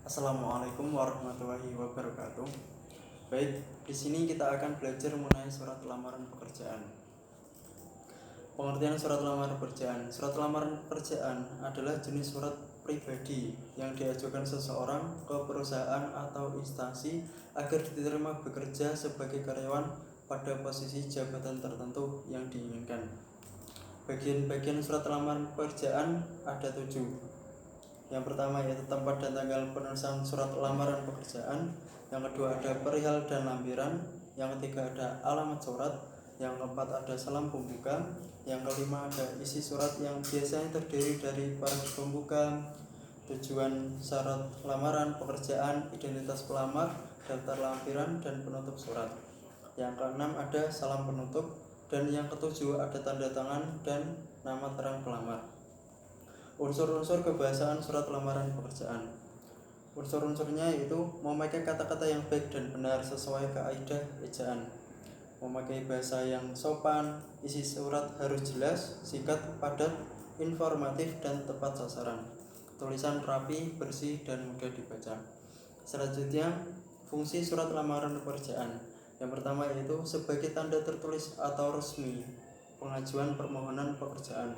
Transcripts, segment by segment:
Assalamualaikum warahmatullahi wabarakatuh. Baik, di sini kita akan belajar mengenai surat lamaran pekerjaan. Pengertian surat lamaran pekerjaan. Surat lamaran pekerjaan adalah jenis surat pribadi yang diajukan seseorang ke perusahaan atau instansi agar diterima bekerja sebagai karyawan pada posisi jabatan tertentu yang diinginkan. Bagian-bagian surat lamaran pekerjaan ada 7. Yang pertama yaitu tempat dan tanggal penulisan surat lamaran pekerjaan. Yang kedua ada perihal dan lampiran. Yang ketiga ada alamat surat. Yang keempat ada salam pembuka. Yang kelima ada isi surat yang biasanya terdiri dari paragraf pembuka, tujuan syarat lamaran pekerjaan, identitas pelamar, daftar lampiran, dan penutup surat. Yang keenam ada salam penutup. Dan yang ketujuh ada tanda tangan dan nama terang pelamar. Unsur-unsur kebahasaan surat lamaran pekerjaan. Unsur-unsurnya yaitu memakai kata-kata yang baik dan benar sesuai kaidah ejaan, memakai bahasa yang sopan, isi surat harus jelas, singkat, padat, informatif, dan tepat sasaran, tulisan rapi, bersih, dan mudah dibaca. Selanjutnya, fungsi surat lamaran pekerjaan. Yang pertama yaitu sebagai tanda tertulis atau resmi pengajuan permohonan pekerjaan.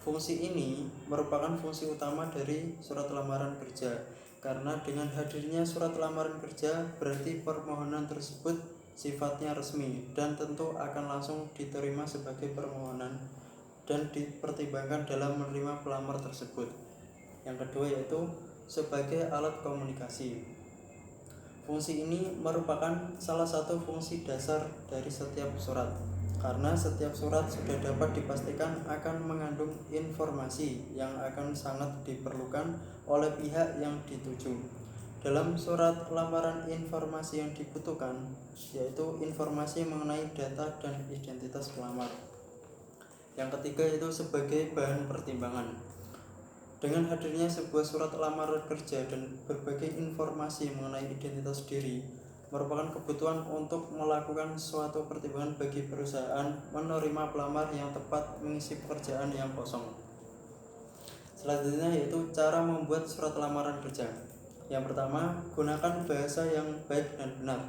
Fungsi ini merupakan fungsi utama dari surat lamaran kerja, karena dengan hadirnya surat lamaran kerja berarti permohonan tersebut sifatnya resmi dan tentu akan langsung diterima sebagai permohonan dan dipertimbangkan dalam menerima pelamar tersebut. Yang kedua yaitu sebagai alat komunikasi. Fungsi ini merupakan salah satu fungsi dasar dari setiap surat, karena setiap surat sudah dapat dipastikan akan mengandung informasi yang akan sangat diperlukan oleh pihak yang dituju. Dalam surat lamaran informasi yang dibutuhkan yaitu informasi mengenai data dan identitas pelamar. Yang ketiga itu sebagai bahan pertimbangan. Dengan hadirnya sebuah surat lamaran kerja dan berbagai informasi mengenai identitas diri merupakan kebutuhan untuk melakukan suatu pertimbangan bagi perusahaan menerima pelamar yang tepat mengisi pekerjaan yang kosong. Selanjutnya yaitu cara membuat surat lamaran kerja. Yang pertama, gunakan bahasa yang baik dan benar.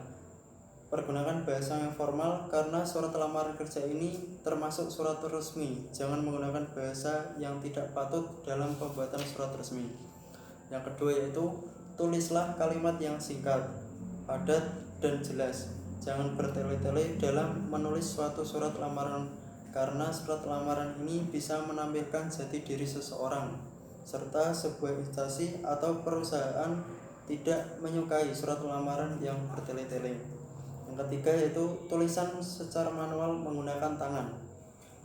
Pergunakan bahasa yang formal karena surat lamaran kerja ini termasuk surat resmi. Jangan menggunakan bahasa yang tidak patut dalam pembuatan surat resmi. Yang kedua yaitu tulislah kalimat yang singkat, padat, dan jelas. Jangan bertele-tele dalam menulis suatu surat lamaran, karena surat lamaran ini bisa menampilkan jati diri seseorang, serta sebuah instansi atau perusahaan tidak menyukai surat lamaran yang bertele-tele. Yang ketiga yaitu tulisan secara manual menggunakan tangan.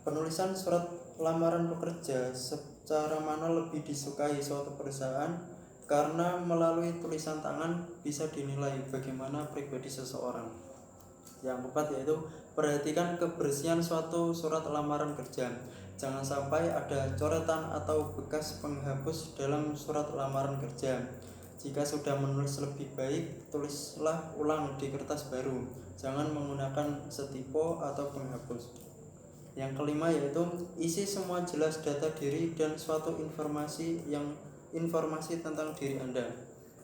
Penulisan surat lamaran pekerja secara manual lebih disukai suatu perusahaan karena melalui tulisan tangan bisa dinilai bagaimana pribadi seseorang. Yang keempat yaitu perhatikan kebersihan suatu surat lamaran kerja. Jangan sampai ada coretan atau bekas penghapus dalam surat lamaran kerja. Jika sudah menulis lebih baik, tulislah ulang di kertas baru. Jangan menggunakan setipo atau penghapus. Yang kelima yaitu isi semua jelas data diri dan suatu informasi tentang diri Anda,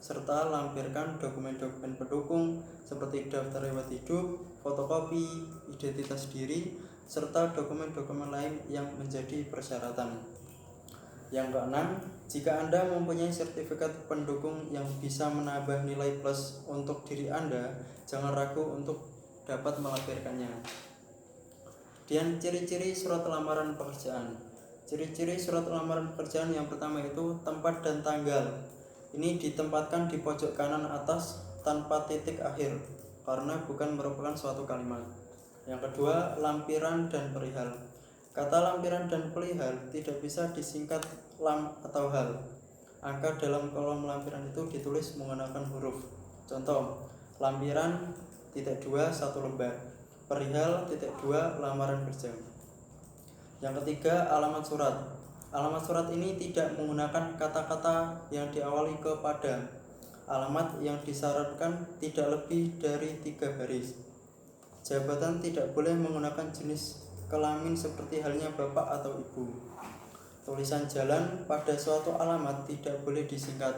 serta lampirkan dokumen-dokumen pendukung seperti daftar riwayat hidup, fotokopi, identitas diri, serta dokumen-dokumen lain yang menjadi persyaratan. Yang keenam, jika Anda mempunyai sertifikat pendukung yang bisa menambah nilai plus untuk diri Anda, jangan ragu untuk dapat melampirkannya. Dan ciri-ciri surat lamaran pekerjaan. Ciri-ciri surat lamaran pekerjaan yang pertama itu tempat dan tanggal. Ini ditempatkan di pojok kanan atas tanpa titik akhir, karena bukan merupakan suatu kalimat. Yang kedua, lampiran dan perihal. Kata lampiran dan perihal tidak bisa disingkat lam atau hal. Angka dalam kolom lampiran itu ditulis menggunakan huruf. Contoh, lampiran (2) 1 lembar, perihal (2) lamaran kerja. Yang ketiga, alamat surat. Alamat surat ini tidak menggunakan kata-kata yang diawali ke pada. Alamat yang disyaratkan tidak lebih dari 3 baris. Jabatan tidak boleh menggunakan jenis kelamin seperti halnya bapak atau ibu. Tulisan jalan pada suatu alamat tidak boleh disingkat.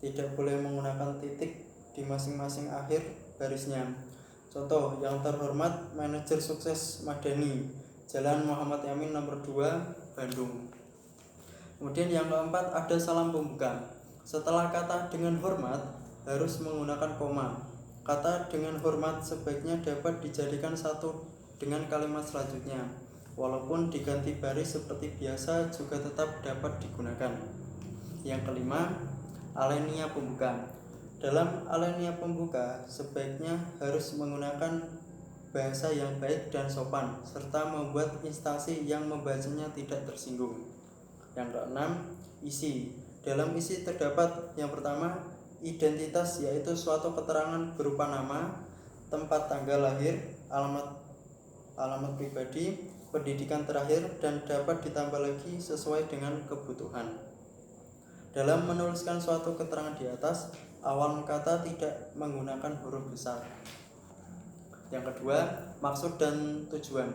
tidak boleh menggunakan titik di masing-masing akhir barisnya. Contoh, yang terhormat manajer sukses Madani, Jalan Muhammad Yamin nomor 2, Bandung. Kemudian yang keempat ada salam pembuka. Setelah kata dengan hormat harus menggunakan koma. Kata dengan hormat sebaiknya dapat dijadikan satu dengan kalimat selanjutnya. Walaupun diganti baris seperti biasa juga tetap dapat digunakan. Yang kelima, alinea pembuka. Dalam alinea pembuka sebaiknya harus menggunakan bahasa yang baik dan sopan serta membuat instansi yang membacanya tidak tersinggung. Yang keenam, isi. Dalam isi terdapat yang pertama, identitas, yaitu suatu keterangan berupa nama, tempat tanggal lahir, alamat pribadi, pendidikan terakhir, dan dapat ditambah lagi sesuai dengan kebutuhan. Dalam menuliskan suatu keterangan di atas, awal kata tidak menggunakan huruf besar. Yang kedua, maksud dan tujuan.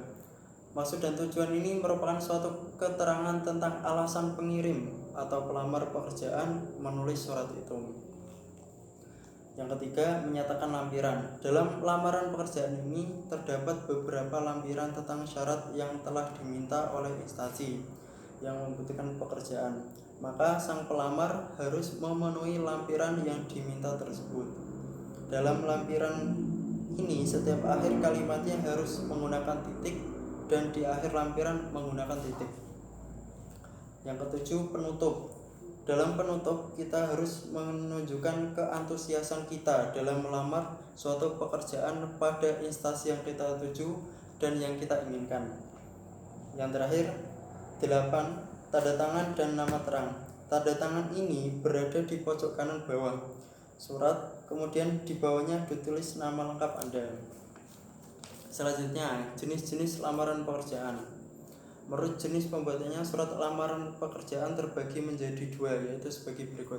Maksud dan tujuan ini merupakan suatu keterangan tentang alasan pengirim atau pelamar pekerjaan menulis surat itu. Yang ketiga, menyatakan lampiran. Dalam lamaran pekerjaan ini terdapat beberapa lampiran tentang syarat yang telah diminta oleh instansi yang membutuhkan pekerjaan. Maka sang pelamar harus memenuhi lampiran yang diminta tersebut. Dalam lampiran ini setiap akhir kalimatnya harus menggunakan titik dan di akhir lampiran menggunakan titik. Yang ketujuh, penutup. Dalam penutup kita harus menunjukkan keantusiasan kita dalam melamar suatu pekerjaan pada instansi yang kita tuju dan yang kita inginkan. Yang terakhir, 8, tanda tangan dan nama terang. Tanda tangan ini berada di pojok kanan bawah surat, kemudian di bawahnya ditulis nama lengkap Anda. Selanjutnya, jenis-jenis lamaran pekerjaan. Menurut jenis pembuatannya, surat lamaran pekerjaan terbagi menjadi 2, yaitu sebagai berikut.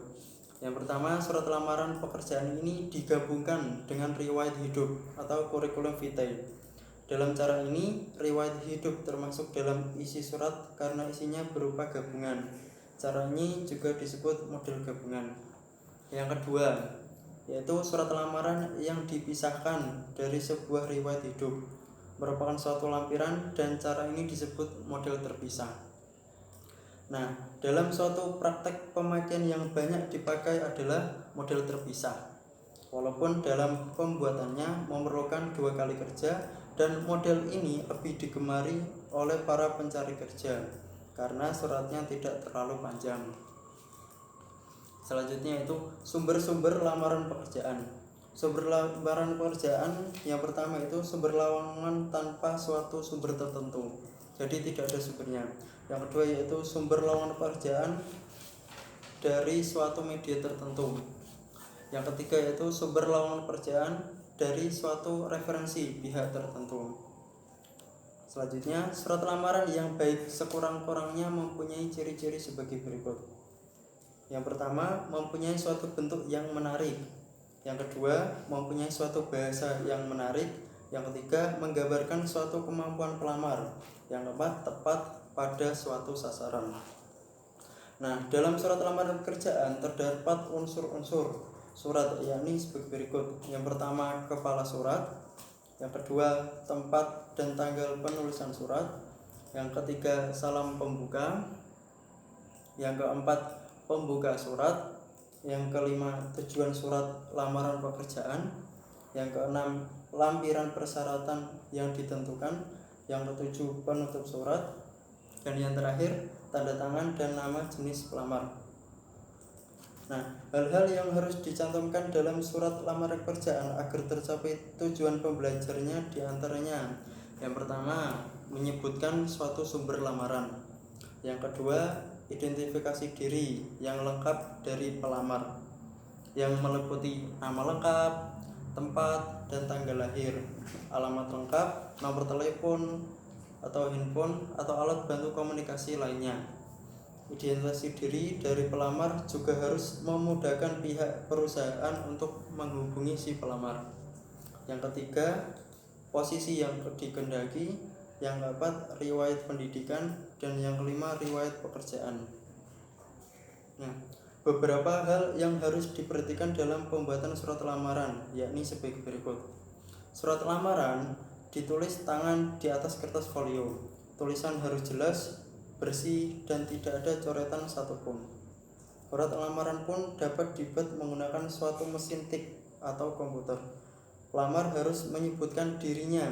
Yang pertama, surat lamaran pekerjaan ini digabungkan dengan riwayat hidup atau kurikulum vitae. Dalam cara ini, riwayat hidup termasuk dalam isi surat karena isinya berupa gabungan. Cara ini juga disebut model gabungan. Yang kedua, yaitu surat lamaran yang dipisahkan dari sebuah riwayat hidup, merupakan suatu lampiran dan cara ini disebut model terpisah. Nah, dalam suatu praktek pemakaian yang banyak dipakai adalah model terpisah. Walaupun dalam pembuatannya memerlukan 2 kali kerja dan model ini lebih digemari oleh para pencari kerja karena suratnya tidak terlalu panjang. Selanjutnya itu sumber-sumber lamaran pekerjaan. Sumber lamaran pekerjaan yang pertama itu sumber lowongan tanpa suatu sumber tertentu, jadi tidak ada sumbernya. Yang kedua yaitu sumber lowongan pekerjaan dari suatu media tertentu. Yang ketiga yaitu sumber lowongan pekerjaan dari suatu referensi pihak tertentu. Selanjutnya, surat lamaran yang baik sekurang-kurangnya mempunyai ciri-ciri sebagai berikut. Yang pertama, mempunyai suatu bentuk yang menarik. Yang kedua, mempunyai suatu bahasa yang menarik. Yang ketiga, menggambarkan suatu kemampuan pelamar. Yang keempat, tepat pada suatu sasaran. Nah, dalam surat lamaran pekerjaan terdapat unsur-unsur surat, yakni sebagai berikut. Yang pertama, kepala surat. Yang kedua, tempat dan tanggal penulisan surat. Yang ketiga, salam pembuka. Yang keempat, pembuka surat. Yang kelima, tujuan surat lamaran pekerjaan. Yang keenam, lampiran persyaratan yang ditentukan. Yang ketujuh, penutup surat. Dan yang terakhir, tanda tangan dan nama jenis pelamar. Nah, hal-hal yang harus dicantumkan dalam surat lamaran pekerjaan agar tercapai tujuan pembelajarnya diantaranya: yang pertama, menyebutkan suatu sumber lamaran. Yang kedua, identifikasi diri yang lengkap dari pelamar, yang meliputi nama lengkap, tempat dan tanggal lahir, alamat lengkap, nomor telepon atau handphone atau alat bantu komunikasi lainnya. Identifikasi diri dari pelamar juga harus memudahkan pihak perusahaan untuk menghubungi si pelamar. Yang ketiga, posisi yang dikehendaki. Yang keempat, riwayat pendidikan. Dan yang kelima, riwayat pekerjaan. Nah, Beberapa hal yang harus diperhatikan dalam pembuatan surat lamaran, yakni sebagai berikut. Surat lamaran ditulis tangan di atas kertas folio. Tulisan harus jelas, bersih, dan tidak ada coretan satupun. Surat lamaran pun dapat dibuat menggunakan suatu mesin tik atau komputer. Pelamar harus menyebutkan dirinya,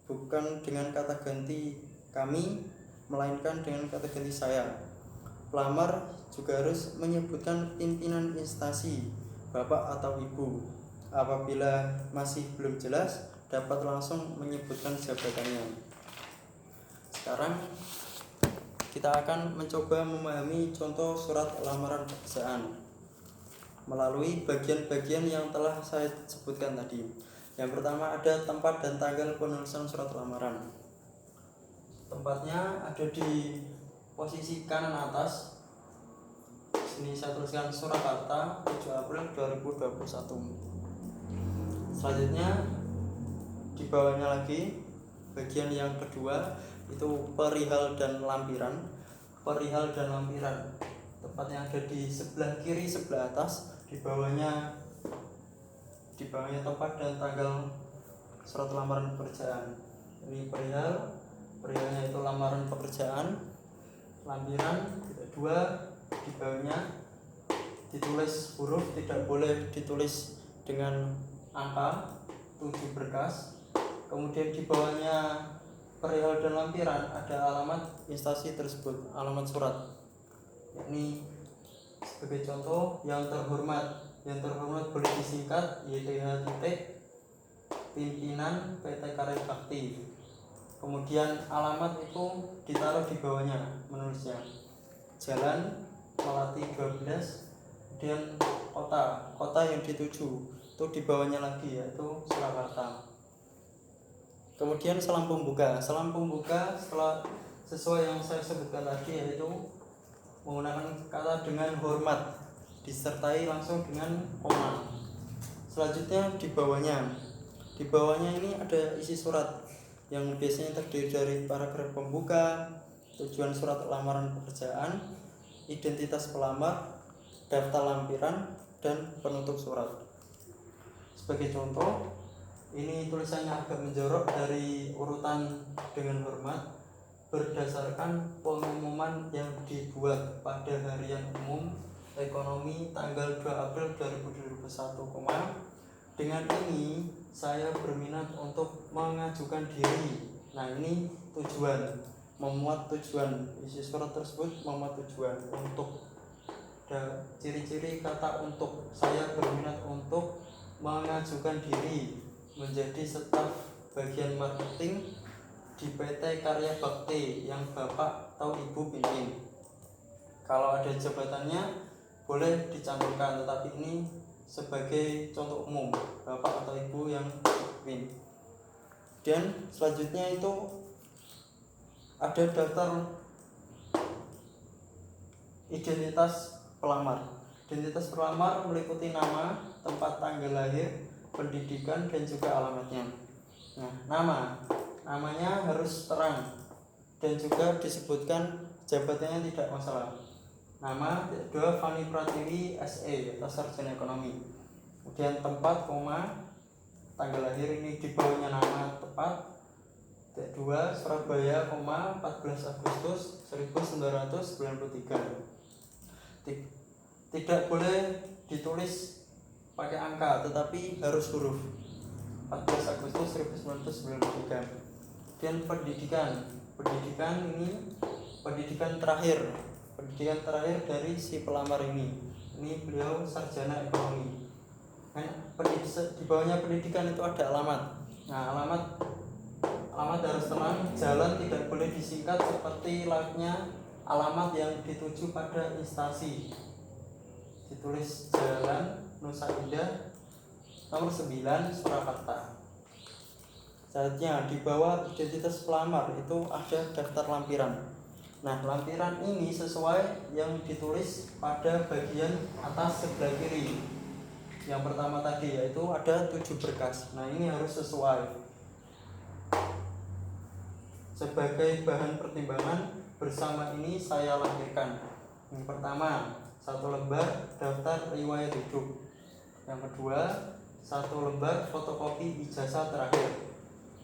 bukan dengan kata ganti kami, melainkan dengan kata ganti saya. Pelamar juga harus menyebutkan pimpinan instansi, bapak atau ibu. Apabila masih belum jelas, dapat langsung menyebutkan jabatannya. Sekarang kita akan mencoba memahami contoh surat lamaran pekerjaan melalui bagian-bagian yang telah saya sebutkan tadi. Yang pertama ada tempat dan tanggal penulisan surat lamaran. Tempatnya ada di posisi kanan atas. Sini saya tuliskan Surakarta 7 April 2021. Selanjutnya di bawahnya lagi bagian yang kedua itu perihal dan lampiran. Perihal dan lampiran tempatnya ada di sebelah kiri sebelah atas, di bawahnya tempat dan tanggal surat lamaran pekerjaan. Ini perihalnya itu lamaran pekerjaan. Lampiran kedua di bawahnya ditulis huruf, tidak boleh ditulis dengan angka 7 berkas. Kemudian di bawahnya perihal dan lampiran ada alamat instansi tersebut, alamat surat. Yakni sebagai contoh yang terhormat boleh disingkat YTH pimpinan PT Karya Bakti. Kemudian alamat itu ditaruh di bawahnya, menulisnya Jalan Melati 12, kemudian kota yang dituju itu di bawahnya lagi, yaitu Surakarta. Kemudian salam pembuka setelah sesuai yang saya sebutkan tadi, yaitu menggunakan kata dengan hormat disertai langsung dengan koma. Selanjutnya di bawahnya ini ada isi surat yang biasanya terdiri dari paragraf pembuka, tujuan surat lamaran pekerjaan, identitas pelamar, daftar lampiran, dan penutup surat. Sebagai contoh, ini tulisannya agak menjorok dari urutan dengan hormat berdasarkan pengumuman yang dibuat pada Harian Umum Ekonomi tanggal 2 April 2021, dengan ini saya berminat untuk mengajukan diri. Nah, ini tujuan, memuat tujuan. Isi surat tersebut memuat tujuan untuk. Ciri-ciri kata untuk: saya berminat untuk mengajukan diri menjadi staf bagian marketing di PT Karya Bakti yang bapak atau ibu pimpin. Kalau ada jabatannya boleh dicantumkan, tetapi ini sebagai contoh umum, bapak atau ibu yang pimpin. Dan selanjutnya itu ada daftar identitas pelamar. Identitas pelamar meliputi nama, tempat tanggal lahir, pendidikan, dan juga alamatnya. Nah, namanya harus terang dan juga disebutkan jabatannya tidak masalah. Nama: Fani Pratiwi SE atau sarjana ekonomi. Kemudian tempat, tanggal lahir ini di bawahnya nama tepat. Surabaya, 14 Agustus 1993. Tidak boleh ditulis pakai angka, tetapi harus huruf. 14 Agustus 1993. Dan pendidikan ini pendidikan terakhir dari si pelamar ini. Ini beliau sarjana ekonomi. Di bawahnya pendidikan itu ada alamat. Nah, alamat harus tenang, jalan tidak boleh disingkat seperti layaknya alamat yang dituju pada instansi. Ditulis Jalan Nusa Indah nomor 9 Surakarta. Selanjutnya di bawah identitas pelamar itu ada daftar lampiran. Nah, lampiran ini sesuai yang ditulis pada bagian atas sebelah kiri. Yang pertama tadi yaitu ada 7 berkas. Nah, ini harus sesuai. Sebagai bahan pertimbangan bersama ini saya lahirkan. Yang pertama, 1 lembar daftar riwayat hidup. Yang kedua, 1 lembar fotokopi ijazah terakhir.